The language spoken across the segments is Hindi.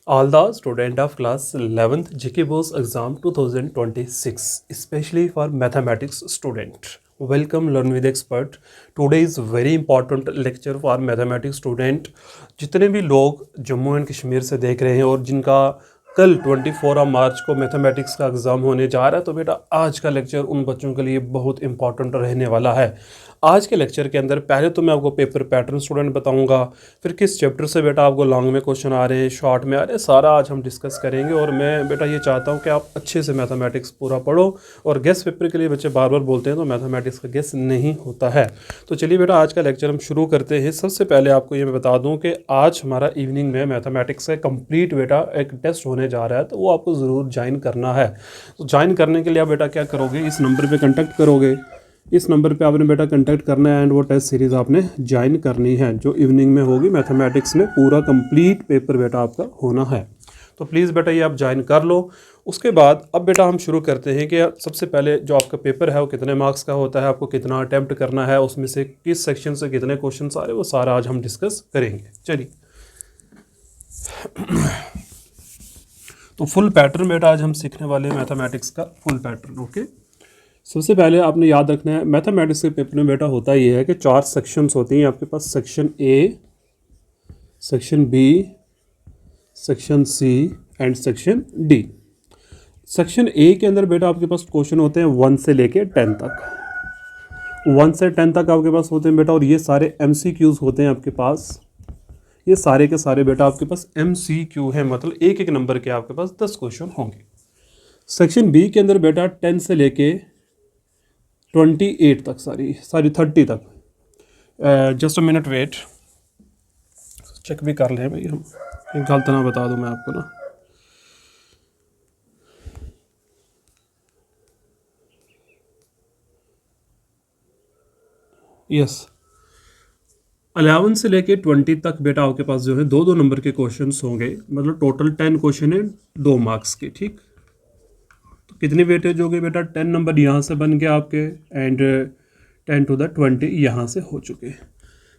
All the student of class 11th GK Boss exam 2026, especially for mathematics student. Welcome Learn with Expert. Today is very important lecture for mathematics student. जितने भी लोग जम्मू एंड कश्मीर से देख रहे हैं और जिनका कल 24 मार्च को मैथमेटिक्स का एग्ज़ाम होने जा रहा है, तो बेटा आज का लेक्चर उन बच्चों के लिए बहुत इंपॉर्टेंट रहने वाला है। आज के लेक्चर के अंदर पहले तो मैं आपको पेपर पैटर्न स्टूडेंट बताऊंगा, फिर किस चैप्टर से बेटा आपको लॉन्ग में क्वेश्चन आ रहे हैं, शॉर्ट में आ रहे हैं, सारा आज हम डिस्कस करेंगे। और मैं बेटा ये चाहता हूँ कि आप अच्छे से मैथमेटिक्स पूरा पढ़ो। और गेस पेपर के लिए बच्चे बार बार बोलते हैं तो मैथमेटिक्स का गेस नहीं होता है। तो चलिए बेटा आज का लेक्चर हम शुरू करते हैं। सबसे पहले आपको ये मैं बता दूँ कि आज हमारा इवनिंग में मैथमेटिक्स का कंप्लीट बेटा एक टेस्ट होने जा रहा है, तो वो आपको ज़रूर ज्वाइन करना है। तो ज्वाइन करने के लिए आप बेटा क्या करोगे, इस नंबर पे कांटेक्ट करोगे। इस नंबर पे आपने बेटा कांटेक्ट करना है एंड वो टेस्ट सीरीज़ आपने ज्वाइन करनी है जो इवनिंग में होगी। मैथमेटिक्स में पूरा कंप्लीट पेपर बेटा आपका होना है, तो प्लीज़ बेटा ये आप ज्वाइन कर लो। उसके बाद अब बेटा हम शुरू करते हैं कि सबसे पहले जो आपका पेपर है वो कितने मार्क्स का होता है, आपको कितना अटैम्प्ट करना है, उसमें से किस सेक्शन से कितने क्वेश्चन आ रहे हैं, वो सारा आज हम डिस्कस करेंगे। चलिए तो फुल पैटर्न बेटा आज हम सीखने वाले हैं मैथमेटिक्स का फुल पैटर्न। ओके, सबसे पहले आपने याद रखना है मैथमेटिक्स के पेपर में बेटा होता ये है कि 4 सेक्शंस होती हैं आपके पास। Section A, section B, section C and section D. Section A के अंदर बेटा आपके पास क्वेश्चन होते हैं 1 से लेके 10 तक। 1 से 10 तक आपके पास होते हैं बेटा, और ये सारे MCQs होते हैं आपके पास। ये सारे के सारे बेटा आपके पास MCQ है, मतलब एक एक नंबर के आपके पास 10 क्वेश्चन होंगे। सेक्शन बी के अंदर बेटा 10 से लेके 28 तक, सॉरी 30 तक। Just a minute wait, check भी कर लें भाई हम, गलत ना बता दूं मैं आपको ना। यस, 11 से लेके 20 तक बेटा आपके पास जो है 2-2 नंबर के क्वेश्चंस होंगे, मतलब टोटल 10 क्वेश्चन है 2 मार्क्स के। ठीक, तो कितनी वेटेज हो गई बेटा, 10 नंबर यहाँ से बन गया आपके एंड 10 टू द 20 यहाँ से हो चुके।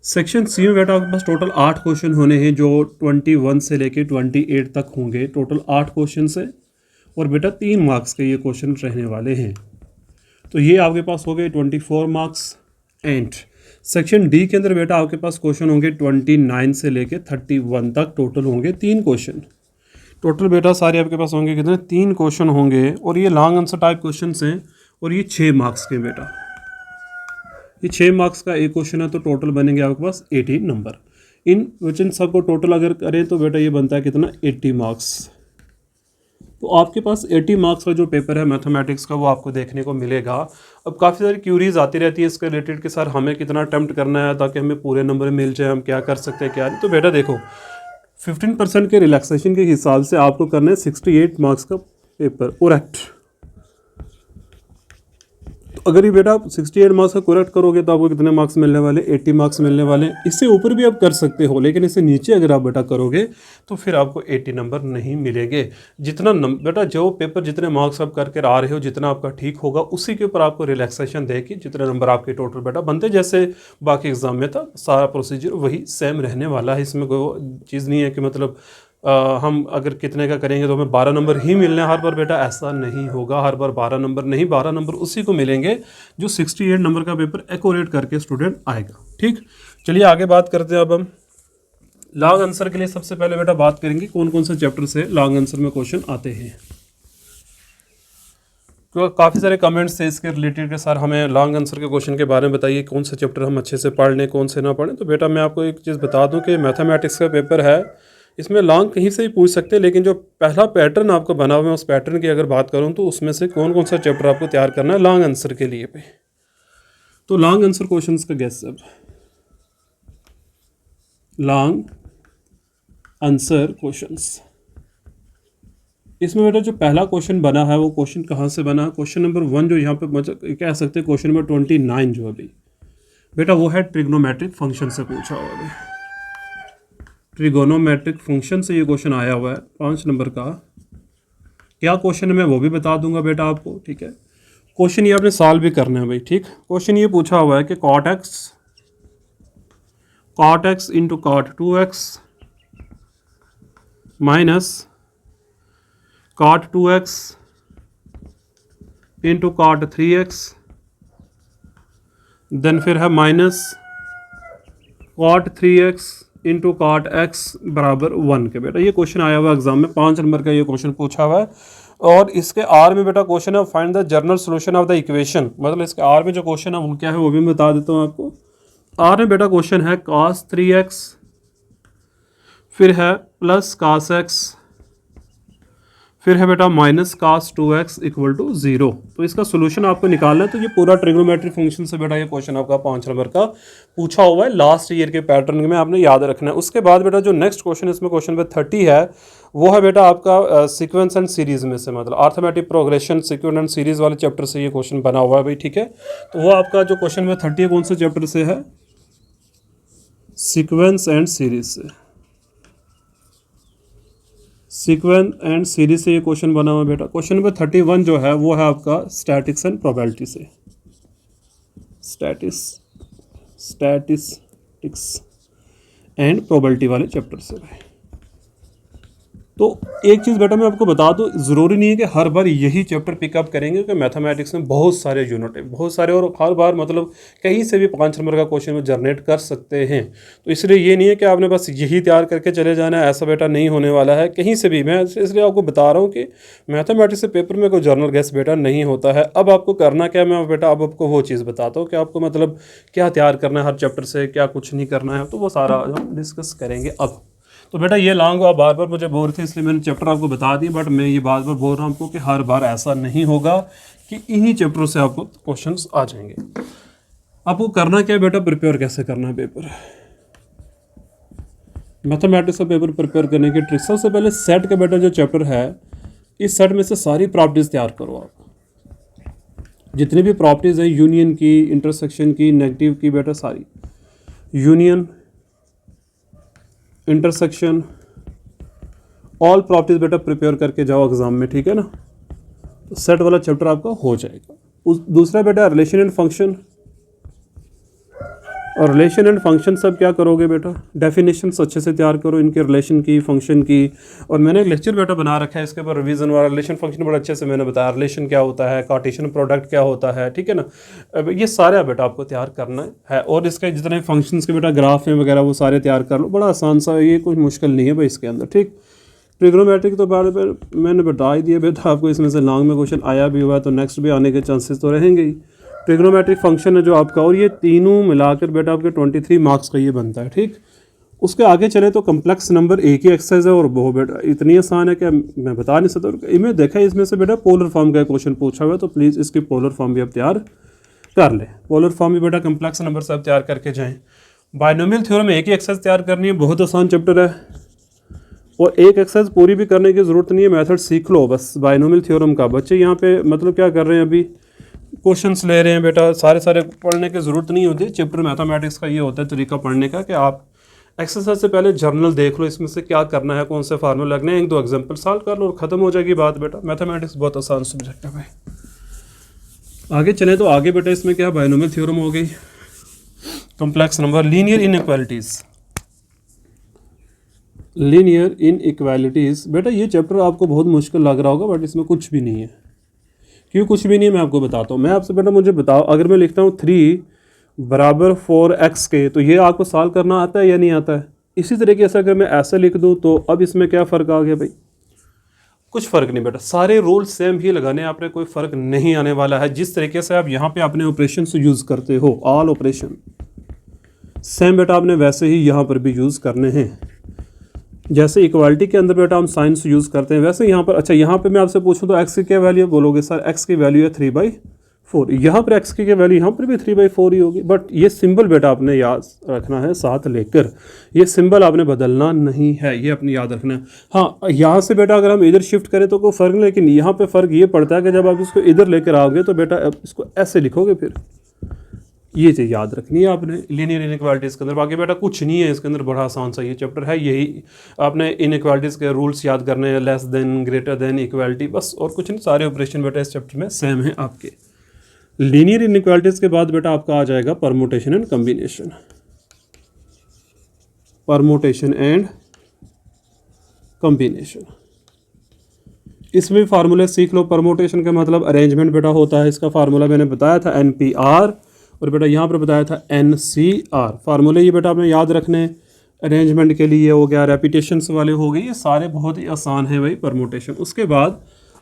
सेक्शन सी में बेटा आपके पास टोटल 8 क्वेश्चन होने हैं जो 21 से लेके 28 तक होंगे। टोटल 8 क्वेश्चन है और बेटा 3 मार्क्स के ये क्वेश्चन रहने वाले हैं, तो ये आपके पास हो गए 24 मार्क्स। एंड सेक्शन डी के अंदर बेटा आपके पास क्वेश्चन होंगे 29 से लेके 31 तक, टोटल होंगे 3 क्वेश्चन। टोटल बेटा सारे आपके पास होंगे कितने, 3 क्वेश्चन होंगे, और ये लॉन्ग आंसर टाइप क्वेश्चन हैं, और ये 6 मार्क्स के बेटा। ये 6 मार्क्स का एक क्वेश्चन है, तो टोटल बनेंगे आपके पास 18 नंबर। इन क्वेश्चन सबको टोटल अगर करें तो बेटा ये बनता है कितना, 80 मार्क्स। तो आपके पास 80 मार्क्स का जो पेपर है मैथमेटिक्स का वो आपको देखने को मिलेगा। अब काफ़ी सारी क्यूरीज आती रहती है इसके रिलेटेड कि सर हमें कितना अटेम्प्ट करना है ताकि हमें पूरे नंबर मिल जाए, हम क्या कर सकते हैं क्या नहीं। तो बेटा देखो 15% के रिलैक्सेशन के हिसाब से आपको करना है 68 मार्क्स का पेपर करेक्ट। अगर ये बेटा आप 68 मार्क्स का करेक्ट करोगे तो आपको कितने मार्क्स मिलने वाले, 80 मार्क्स मिलने वाले। इससे ऊपर भी आप कर सकते हो, लेकिन इससे नीचे अगर आप बेटा करोगे तो फिर आपको 80 नंबर नहीं मिलेंगे। जितना बेटा जो पेपर जितने मार्क्स आप करके आ रहे हो, जितना आपका ठीक होगा उसी के ऊपर आपको रिलैक्सेशन दे के जितने नंबर आपके टोटल बेटा बनते, जैसे बाकी एग्जाम में था सारा प्रोसीजर वही सेम रहने वाला है। इसमें कोई चीज़ नहीं है कि मतलब हम अगर कितने का करेंगे तो हमें 12 नंबर ही मिलने हर बार, बेटा ऐसा नहीं होगा। हर बार 12 नंबर नहीं, 12 नंबर उसी को मिलेंगे जो 68 नंबर का पेपर एक्यूरेट करके स्टूडेंट आएगा। ठीक, चलिए आगे बात करते हैं। अब हम लॉन्ग आंसर के लिए सबसे पहले बेटा बात करेंगे कौन कौन से चैप्टर से लॉन्ग आंसर में क्वेश्चन आते हैं। तो काफ़ी सारे कमेंट्स थे इसके रिलेटेड कि सर हमें लॉन्ग आंसर के क्वेश्चन के बारे में बताइए, कौन से चैप्टर हम अच्छे से पढ़ लें, कौन से ना पढ़ें। तो बेटा मैं आपको एक चीज़ बता दूं कि मैथमेटिक्स का पेपर है, इसमें लॉन्ग कहीं से ही पूछ सकते हैं, लेकिन जो पहला पैटर्न आपको बना हुआ है उस पैटर्न की अगर बात करूं तो उसमें से कौन कौन सा चैप्टर आपको तैयार करना है लॉन्ग आंसर के लिए पे। तो लॉन्ग आंसर क्वेश्चंस का गेस, अब लॉन्ग आंसर क्वेश्चंस, इसमें बेटा जो पहला क्वेश्चन बना है वो क्वेश्चन कहाँ से बना, क्वेश्चन नंबर 1 जो यहाँ पे मतलब कह सकते हैं क्वेश्चन नंबर 29 जो अभी बेटा वो है ट्रिग्नोमेट्रिक फंक्शन से पूछा हुआ है। ट्रिगोनोमेट्रिक फंक्शन से ये क्वेश्चन आया हुआ है 5 नंबर का। क्या क्वेश्चन है मैं वो भी बता दूंगा बेटा आपको। ठीक है, क्वेश्चन ये आपने सॉल्व भी करना है भाई। ठीक, क्वेश्चन ये पूछा हुआ है कि cot x into cot 2x minus cot 2x into cot 3x, then फिर है minus cot 3x into cot x बराबर 1 के। बेटा ये क्वेश्चन आया हुआ एग्जाम में, 5 नंबर का ये क्वेश्चन पूछा हुआ है। और इसके आर में बेटा क्वेश्चन है find the general solution of the equation, मतलब इसके आर में जो क्वेश्चन है वो क्या है वो भी मैं बता देता हूँ आपको। आर में बेटा क्वेश्चन है cos 3x, फिर है प्लस cos x, फिर है बेटा minus cos 2x equal to 0। तो इसका सोल्यूशन आपको निकालना है। तो ये पूरा ट्रिग्नोमेट्री फंक्शन से बेटा ये क्वेश्चन आपका 5 नंबर का पूछा हुआ है, लास्ट ईयर के पैटर्न में आपने याद रखना है। उसके बाद बेटा जो नेक्स्ट क्वेश्चन इसमें क्वेश्चन नंबर 30 है वो है बेटा आपका सीक्वेंस एंड सीरीज में से, मतलब arithmetic progression sequence and series वाले चैप्टर से ये क्वेश्चन बना हुआ है भाई, ठीक है। तो वो आपका जो क्वेश्चन नंबर 30 है कौन से चैप्टर से है, सीक्वेंस एंड सीरीज से, सीक्वेंस एंड सीरीज से ये क्वेश्चन बना हुआ है बेटा। क्वेश्चन नंबर 31 जो है वो है आपका स्टैटिक्स एंड प्रोबेबिलिटी से, स्टैटिस्टिक्स एंड प्रोबेबिलिटी वाले चैप्टर से भाई। तो एक चीज़ बेटा मैं आपको बता दूं, ज़रूरी नहीं है कि हर बार यही चैप्टर पिकअप करेंगे, क्योंकि मैथमेटिक्स में बहुत सारे यूनिट हैं, बहुत सारे, और हर बार मतलब कहीं से भी 5 नंबर का क्वेश्चन में जनरेट कर सकते हैं। तो इसलिए ये नहीं है कि आपने बस यही तैयार करके चले जाना है, ऐसा बेटा नहीं होने वाला है कहीं से भी। मैं इसलिए आपको बता रहा हूँ कि मैथमेटिक्स से पेपर में कोई जर्नल गैस बेटा नहीं होता है। अब आपको करना क्या, मैं बेटा अब आपको वो चीज़ बताता हूँ कि आपको मतलब क्या तैयार करना है हर चैप्टर से, क्या कुछ नहीं करना है, तो वो सारा हम डिस्कस करेंगे अब। तो बेटा ये लॉन्ग आप बार बार मुझे बोल रहे थे इसलिए मैंने चैप्टर आपको बता दी, बट मैं ये बार बार बोल रहा हूँ आपको कि हर बार ऐसा नहीं होगा कि इन्हीं चैप्टरों से आपको क्वेश्चंस आ जाएंगे। आपको करना क्या है बेटा, प्रिपेयर कैसे करना है पेपर, मैथमेटिक्स का पेपर प्रिपेयर करने की ट्रिक। सबसे पहले सेट का बेटा जो चैप्टर है, इस सेट में से सारी प्रॉपर्टीज़ तैयार करो आप, जितनी भी प्रॉपर्टीज़ हैं यूनियन की, इंटरसेक्शन की, नेगेटिव की, बेटा सारी यूनियन, इंटरसेक्शन, ऑल प्रॉपर्टीज बेटा प्रिपेयर करके जाओ एग्जाम में, ठीक है ना। तो सेट वाला चैप्टर आपका हो जाएगा। दूसरा बेटा रिलेशन एंड फंक्शन, और रिलेशन एंड फंक्शन सब क्या करोगे बेटा, डेफिनेशंस अच्छे से तैयार करो इनके रिलेशन की, फंक्शन की। और मैंने एक लेक्चर बेटा बना रखा है इसके ऊपर रिवीजन वाला, रिलेशन फंक्शन बड़ा अच्छे से मैंने बताया, रिलेशन क्या होता है, कार्टेशियन प्रोडक्ट क्या होता है, ठीक है ना। अब ये सारा बेटा आपको तैयार करना है, और इसके जितने फंक्शंस के बेटा ग्राफ हैं वगैरह वो सारे तैयार कर लो, बड़ा आसान सा, ये कुछ मुश्किल नहीं है भाई इसके अंदर, ठीक। ट्रिग्नोमेट्रिक तो बारे में मैंने बता ही दिया बेटा आपको, इसमें से लॉन्ग में क्वेश्चन आया भी हुआ है, तो नेक्स्ट भी आने के चांसेस तो रहेंगे ही। ट्रिग्नोमेट्रिक फंक्शन है जो आपका, और ये तीनों मिलाकर बेटा आपके 23 मार्क्स का ये बनता है, ठीक। उसके आगे चले तो कम्प्लेक्स नंबर एक ही एक्सरसाइज है, और वो बेटा इतनी आसान है कि मैं बता नहीं सकता। इनमें देखा इसमें से बेटा पोलर फॉर्म का क्वेश्चन पूछा हुआ है, तो प्लीज़ इसकी पोलर फॉर्म भी आप तैयार कर लें। पोलर फॉर्म भी बेटा कम्प्लेक्स नंबर से आप तैयार करके जाएँ। बायनोमियल थ्योरम एक ही एक्सरसाइज तैयार करनी है, बहुत आसान चैप्टर है, और एक एक्सरसाइज पूरी भी करने की ज़रूरत नहीं है, मेथड सीख लो बस बायनोमियल थ्योरम का। बच्चे यहाँ पे मतलब क्या कर रहे हैं, अभी क्वेश्चंस ले रहे हैं बेटा, सारे पढ़ने की ज़रूरत नहीं होती। चैप्टर मैथमेटिक्स का ये होता है तरीका पढ़ने का कि आप एक्सरसाइज से पहले जर्नल देख लो, इसमें से क्या करना है, कौन से फार्मूले लगने हैं, 1-2 एग्जाम्पल सॉल्व कर लो और ख़त्म हो जाएगी बात बेटा। मैथमेटिक्स बहुत आसान सब्जेक्ट है भाई। आगे चले तो आगे बेटा इसमें क्या, बायनोमियल थ्योरम हो गई, complex number, linear inequalities, linear inequalities. बेटा ये चैप्टर आपको बहुत मुश्किल लग रहा होगा, बट इसमें कुछ भी नहीं है। क्यों कुछ भी नहीं है, मैं आपको बताता हूँ। मैं आपसे बेटा मुझे बताओ, अगर मैं लिखता हूँ 3 बराबर 4x के, तो ये आपको सॉल्व करना आता है या नहीं आता है। इसी तरीके से अगर मैं ऐसे लिख दूँ तो अब इसमें क्या फ़र्क आ गया भाई, कुछ फ़र्क नहीं बेटा, सारे रूल सेम ही लगाने, आपने कोई फ़र्क नहीं आने वाला है। जिस तरीके से आप यहाँ पे अपने ऑपरेशन से यूज़ करते हो, ऑल ऑपरेशन सेम बेटा आपने वैसे ही यहाँ पर भी यूज़ करने हैं। जैसे इक्वालिटी के अंदर बेटा हम साइंस यूज़ करते हैं, वैसे यहाँ पर। अच्छा यहाँ पे मैं आपसे पूछूं तो x की क्या वैल्यू, बोलोगे सर x की वैल्यू है 3/4, यहाँ पर x की क्या वैल्यू, यहाँ पर भी 3/4 ही होगी। बट ये सिंबल बेटा आपने याद रखना है साथ लेकर, ये सिंबल आपने बदलना नहीं है, ये अपनी याद रखना है। हाँ यहाँ से बेटा अगर हम इधर शिफ्ट करें तो कोई फ़र्क नहीं, लेकिन यहाँ पर फ़र्क ये पड़ता है कि जब आप इसको इधर लेकर आओगे तो बेटा अब इसको ऐसे लिखोगे, फिर ये चीज़ याद रखनी है आपने लीनियर इनइक्वालिटीज़ के अंदर। बाकी बेटा कुछ नहीं है इसके अंदर, बड़ा आसान सा ये चैप्टर है। यही आपने इनइक्वालिटीज़ के रूल्स याद करने हैं, less than, greater than, equality, बस और कुछ नहीं। सारे ऑपरेशन बेटा इस चैप्टर में सेम है आपके। लीनियर इनइक्वालिटीज़ के बाद बेटा आपका आ जाएगा permutation and combination, permutation and combination. इसमें फार्मूले सीख लो। परमोटेशन का मतलब अरेंजमेंट बेटा होता है, इसका फार्मूला मैंने बताया था NPR, और बेटा यहाँ पर बताया था NCR। फार्मूले ये बेटा आपने याद रखने। अरेंजमेंट के लिए हो गया, रेपिटेशंस वाले हो गए, ये सारे बहुत ही आसान है भाई परमोटेशन। उसके बाद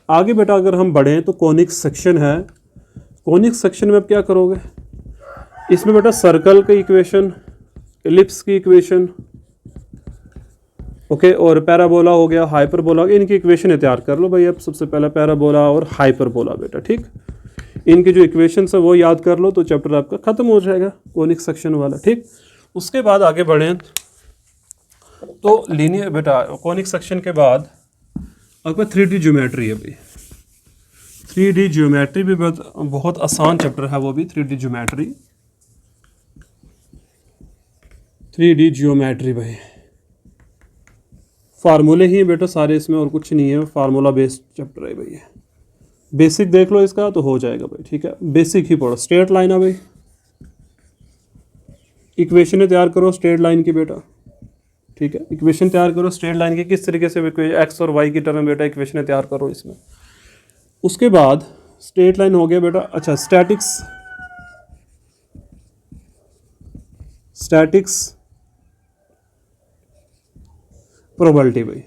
आगे बेटा अगर हम बढ़ें तो कॉनिक सेक्शन है। कॉनिक सेक्शन में अब क्या करोगे, इसमें बेटा सर्कल की इक्वेशन, एलिप्स की इक्वेशन, ओके, और पैराबोला हो गया, हाइपरबोला हो गया, इनकी इक्वेशन तैयार कर लो भाई। अब सबसे पहला पैराबोला और हाइपरबोला बेटा, ठीक, इनकी जो इक्वेशन है वो याद कर लो तो चैप्टर आपका खत्म हो जाएगा कॉनिक सेक्शन वाला, ठीक। उसके बाद आगे बढ़ें तो लीनियर बेटा कॉनिक सेक्शन के बाद आपका 3D ज्योमेट्री है भाई। 3D ज्योमेट्री भी बहुत आसान चैप्टर है वो भी। 3D ज्योमेट्री, 3D ज्योमेट्री भाई, फार्मूले ही बेटा सारे इसमें, और कुछ नहीं है, फार्मूला बेस्ड चैप्टर है भाई। बेसिक देख लो इसका तो हो जाएगा भाई, ठीक है, बेसिक ही पढ़ो। स्ट्रेट लाइन है भाई, इक्वेशन तैयार करो स्ट्रेट लाइन की बेटा, ठीक है, इक्वेशन तैयार करो स्ट्रेट लाइन की, किस तरीके से एक्स और वाई की टर्म बेटा इक्वेशन तैयार करो इसमें। उसके बाद स्ट्रेट लाइन हो गया बेटा। अच्छा, स्टैटिक्स, स्टैटिक्स प्रोबेबिलिटी भाई।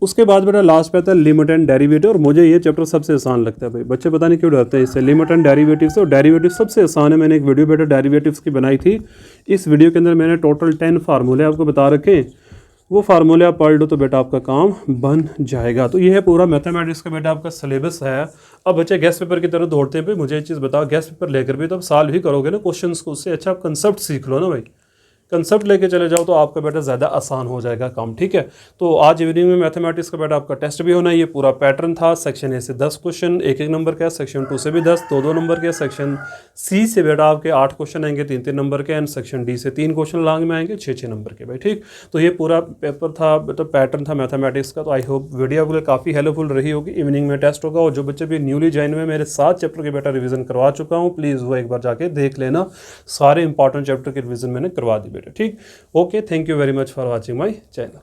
उसके बाद बेटा लास्ट पे आता है लिमिट एंड डेरिवेटिव, और मुझे ये चैप्टर सबसे आसान लगता है भाई। बच्चे पता नहीं क्यों डरते हैं इससे, लिमिट एंड डेरिवेटिव से। और डेरिवेटिव सबसे आसान है। मैंने एक वीडियो बेटा डेरिवेटिव्स की बनाई थी, इस वीडियो के अंदर मैंने टोटल 10 फार्मूले आपको बता रखे। वो फार्मूले आप पढ़ लो तो बेटा आपका काम बन जाएगा। तो ये है पूरा मैथमेटिक्स का बेटा आपका सिलेबस है। अब बच्चे गैस पेपर की तरह दौड़ते हैं भाई, मुझे एक चीज़ बताओ, गैस पेपर लेकर भी तो आप सॉल्व ही करोगे ना क्वेश्चंस को, उससे अच्छा आप कंसेप्ट सीख लो ना भाई। कंसेप्ट लेके चले जाओ तो आपका बेटा ज़्यादा आसान हो जाएगा काम, ठीक है। तो आज इवनिंग में मैथमेटिक्स का बेटा आपका टेस्ट भी होना है। ये पूरा पैटर्न था। सेक्शन ए से 10 क्वेश्चन, एक नंबर के, सेक्शन 2 से भी 10, 2 नंबर के, सेक्शन सी से बेटा आपके 8 क्वेश्चन आएंगे 3 नंबर के, एंड सेक्शन डी से 3 क्वेश्चन लांग में आएंगे 6 नंबर के भाई, ठीक। तो ये पूरा पेपर था बेटा, पैटर्न था मैथमेटिक्स का। तो आई होप वीडियो आपके लिए काफ़ी हेल्पफुल रही होगी। इवनिंग में टेस्ट होगा, और जो बच्चे भी न्यूली ज्वाइन हुए, मेरे 7 चैप्टर के बेटा रिवीजन करवा चुका हूँ, प्लीज़ वो एक बार जाके देख लेना। सारे इंपॉर्टेंट चैप्टर के रिवीजन मैंने करवा दी बेटा, ठीक। Okay, thank you very much for watching my channel.